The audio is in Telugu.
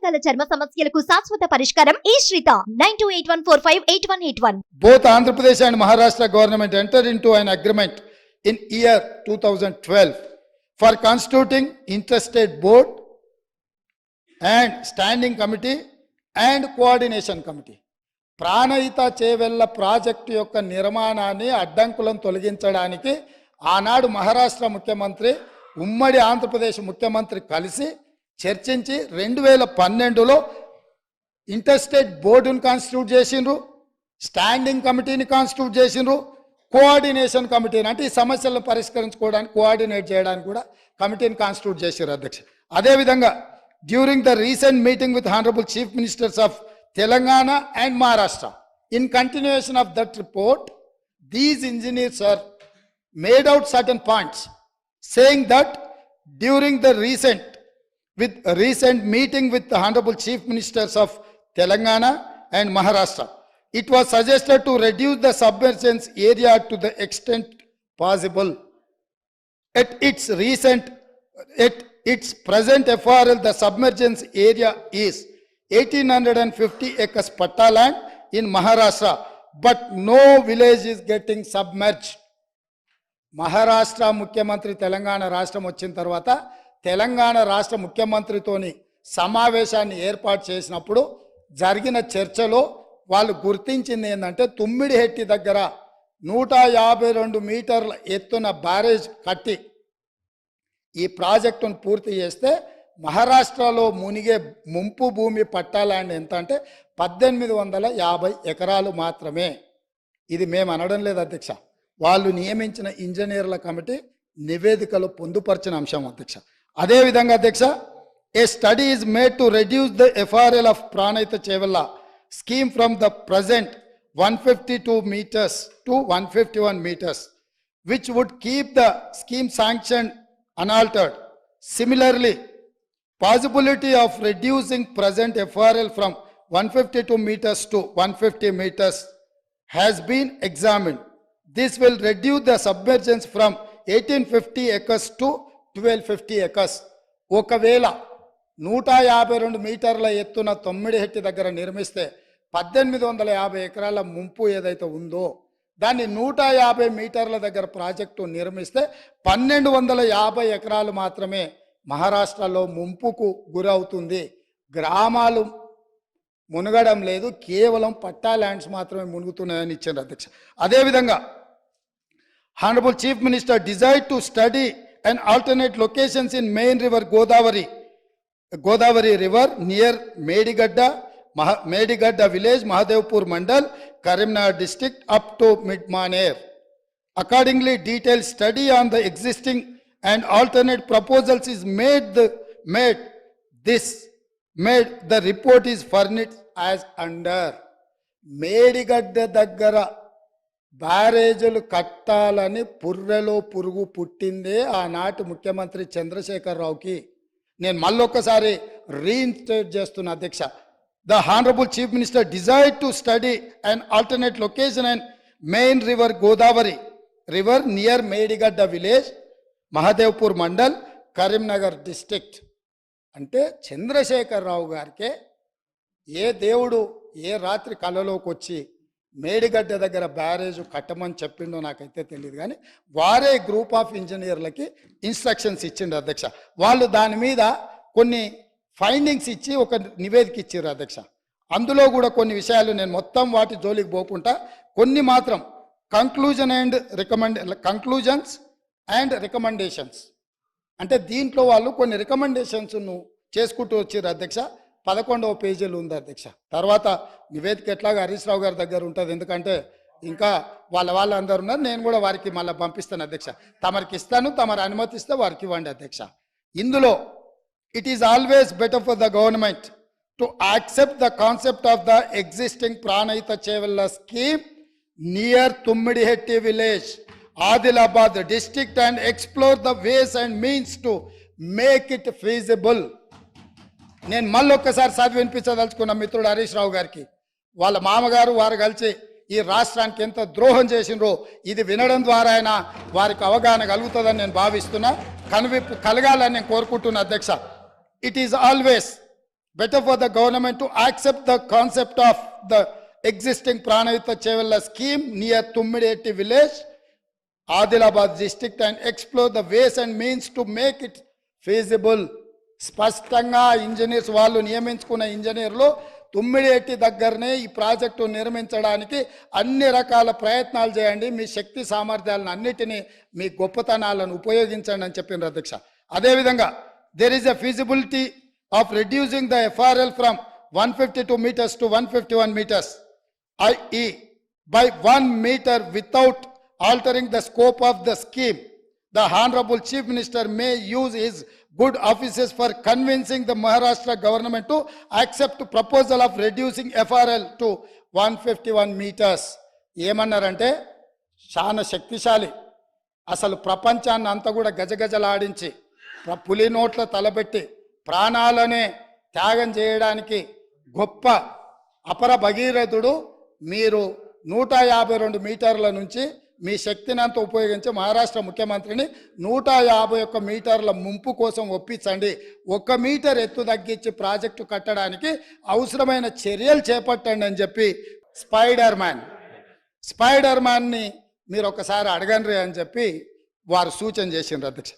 రకాల చర్మ సమస్యలకు శాశ్వత పరిష్కారం ఈ శ్రీత 9281458181. Both Andhra Pradesh and Maharashtra government entered into an agreement in year 2012 for constituting interstate board and standing committee and coordination committee. Pranahita Chevella project యొక్క నిర్మాణాన్ని అడ్డంకులను తొలగించడానికి ఆనాడు మహారాష్ట్ర ముఖ్యమంత్రి ఉమ్మడి ఆంధ్రప్రదేశ్ ముఖ్యమంత్రి కలిసి చర్చించి 2012లో ఇంటర్స్టేట్ బోర్డును కాన్స్టిట్యూట్ చేసిండ్రు, స్టాండింగ్ కమిటీని కాన్స్టిట్యూట్ చేసిండ్రు, కోఆర్డినేషన్ కమిటీని అంటే ఈ సమస్యలను పరిష్కరించుకోవడానికి కోఆర్డినేట్ చేయడానికి కూడా కమిటీని కాన్స్టిట్యూట్ చేశారు అధ్యక్ష. అదేవిధంగా during the recent meeting with honourable chief ministers of Telangana and Maharashtra. In continuation of that report, these engineers are made out certain points, saying that during the recent meeting with the Honorable Chief Ministers of Telangana and Maharashtra, it was suggested to reduce the submergence area to the extent possible. At its present FRL, the submergence area is 1850 acres patta land in Maharashtra, but no village is getting submerged. Maharashtra ముఖ్యమంత్రి తెలంగాణ రాష్ట్రం వచ్చిన తర్వాత తెలంగాణ రాష్ట్ర ముఖ్యమంత్రితోని సమావేశాన్ని ఏర్పాటు చేసినప్పుడు జరిగిన చర్చలో వాళ్ళు గుర్తించింది ఏంటంటే తుమ్మిడిహెట్టి దగ్గర 152 మీటర్ల ఎత్తున బ్యారేజ్ కట్టి ఈ ప్రాజెక్టును పూర్తి చేస్తే మహారాష్ట్రలో మునిగే ముంపు భూమి పట్టా ల్యాండ్ ఎంత అంటే 1850 ఎకరాలు మాత్రమే. ఇది మేము అనడం లేదు అధ్యక్ష, వాళ్ళు నియమించిన ఇంజనీర్ల కమిటీ నివేదికలో పొందుపరిచిన అంశం అధ్యక్ష. అదేవిధంగా అధ్యక్ష, a study is made to reduce the FRL of Pranahita Chevella scheme from the present 152 meters to 151 meters, which would keep the scheme sanctioned unaltered. Similarly, possibility of reducing present FRL from 152 meters to 150 meters has been examined. This will reduce the submergence from 1850 acres to 1250 acres. ఒకవేళ 152 మీటర్ల ఎత్తున తొమ్మిడిహెట్టి దగ్గర నిర్మిస్తే 1850 ఎకరాల ముంపు ఏదైతే ఉందో దాన్ని 150 మీటర్ల దగ్గర ప్రాజెక్టు నిర్మిస్తే 1250 ఎకరాలు మాత్రమే మహారాష్ట్రలో ముంపుకు గురవుతుంది. గ్రామాలు మునగడం లేదు, కేవలం పట్టా ల్యాండ్స్ మాత్రమే మునుగుతున్నాయని ఇచ్చారు అధ్యక్ష. అదేవిధంగా honourable chief minister desired to study and alternate locations in main river Godavari river near Medigadda village, Mahadevpur mandal, Karimnagar district up to Mid-Maner. Accordingly, detailed study on the existing and alternate proposals is made. The report is furnished as under. Medigadda దగ్గర బ్యారేజీలు కట్టాలని పుర్రెలో పురుగు పుట్టిందే ఆనాటి ముఖ్యమంత్రి చంద్రశేఖరరావుకి. నేను మళ్ళొక్కసారి రీఇన్స్టేట్ చేస్తున్న అధ్యక్ష. The Honorable Chief Minister desired to study an alternate location and main river Godavari river near Medigadda village, Mahadevpur Mandal, Karimnagar district. అంటే చంద్రశేఖరరావు గారికే ఏ దేవుడు ఏ రాత్రి కళ్ళలోకి వచ్చి మేడిగడ్డ దగ్గర బ్యారేజ్ కట్టమని చెప్పిండో నాకైతే తెలియదు, కానీ వారే గ్రూప్ ఆఫ్ ఇంజనీర్లకి ఇన్స్ట్రక్షన్స్ ఇచ్చిండ్రు అధ్యక్ష. వాళ్ళు దాని మీద కొన్ని ఫైండింగ్స్ ఇచ్చి ఒక నివేదిక ఇచ్చారు అధ్యక్ష. అందులో కూడా కొన్ని విషయాలు నేను మొత్తం వాటి జోలికి పోకుండా కొన్ని మాత్రం కంక్లూజన్స్ అండ్ రికమెండేషన్స్ అంటే దీంట్లో వాళ్ళు కొన్ని రికమెండేషన్స్ను చేసుకుంటూ వచ్చారు అధ్యక్ష. 11వ పేజీలు ఉంది అధ్యక్ష. తర్వాత నివేదిక ఎట్లాగా హరీష్ రావు గారి దగ్గర ఉంటుంది, ఎందుకంటే ఇంకా వాళ్ళందరూ ఉన్నారు, నేను కూడా వారికి మళ్ళీ పంపిస్తాను అధ్యక్ష. తమరికి ఇస్తాను, తమరు అనుమతిస్తే వారికి ఇవ్వండి అధ్యక్ష. ఇందులో it is always better for the government to accept the concept of the existing Pranahita Chevella scheme near Tummidihetti village, Adilabad district, and explore the ways and means to make it feasible. నేను మళ్ళొక్కసారి చదివి వినిపించదలుచుకున్న మిత్రుడు హరీష్ రావు గారికి, వాళ్ళ మామగారు వారు కలిసి ఈ రాష్ట్రానికి ఎంత ద్రోహం చేసినరో ఇది వినడం ద్వారా అయినా వారికి అవగాహన కలుగుతుందని నేను భావిస్తున్నా. కనువిప్పు కలగాలని నేను కోరుకుంటున్నా అధ్యక్ష. It is always better for the government to accept the concept of the existing Pranayuta Chevella scheme near Tummideti village, Adilabad district, and explore the ways and means to make it feasible. స్పష్టంగా ఇంజనీర్స్ వాళ్ళు నియమించుకున్న ఇంజనీర్లు తుమ్మిడేటి దగ్గరనే ఈ ప్రాజెక్టు నిర్మించడానికి అన్ని రకాల ప్రయత్నాలు చేయండి, మీ శక్తి సామర్థ్యాలను అన్నిటినీ మీ గొప్పతనాలను ఉపయోగించండి అని చెప్పిండ్రు అధ్యక్ష. అదేవిధంగా there is a feasibility of reducing the FRL from 152 meters to 151 meters, i.e. by 1 meter without altering the scope of the scheme. The Honorable Chief Minister may use his good offices for convincing the Maharashtra government to accept proposal of reducing FRL to 151 meters. ఏమన్నారంటే చాలా శక్తిశాలి, అసలు ప్రపంచాన్ని అంతా కూడా గజగజలాడించి పులి నోట్ల తలబెట్టి ప్రాణాలనే త్యాగం చేయడానికి గొప్ప అపర భగీరథుడు. మీరు 152 మీటర్ల నుంచి మీ శక్తిని అంతా ఉపయోగించి మహారాష్ట్ర ముఖ్యమంత్రిని 151 మీటర్ల ముంపు కోసం ఒప్పించండి, 1 మీటర్ ఎత్తు తగ్గించి ప్రాజెక్టు కట్టడానికి అవసరమైన చర్యలు చేపట్టండి అని చెప్పి స్పైడర్ మ్యాన్ని మీరు ఒకసారి అడగండి అని చెప్పి వారు సూచన చేసిండ్రు అధ్యక్ష.